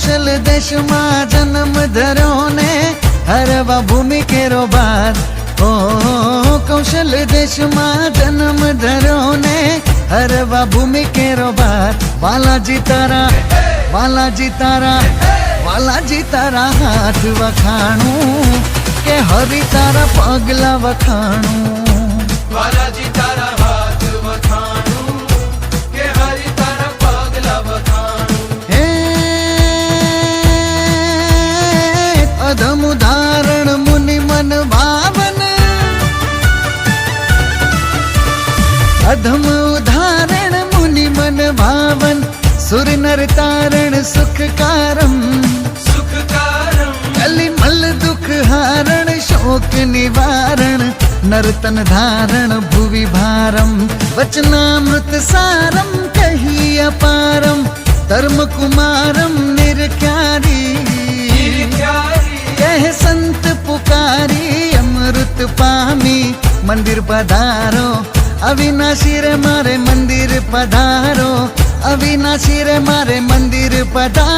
कौशल देश में जन्म धरो ने हरवा भूमि केरो बार। ओ कौशल देश में जन्म धरो ने हरवा भूमि केरो बार। बालाजी तारा बालाजी तारा बालाजी तारा हाथ वखाणू के हरि तारा पगला वखाणू। बालाजी तारा हाथ वखाणू के हरि तारा पगला वखाणू। हे अधम उदाहरण मुनि मन भावन। अधम उदाहरण मुनि मन भावन। सुर नर तारण सुख कारम सुख कारम। कलि मल दुख हारण शोक निवारण। नर्तन धारण भुवि भारम वचनामृत सारम कही अपारम। धर्म कुमारम निरख्यारी कह संत पुकारी। अमृत पामी मंदिर पधारो अविनाशी रे मारे मंदिर पधारो। अविनाशी रे मारे मंदिर पधारो।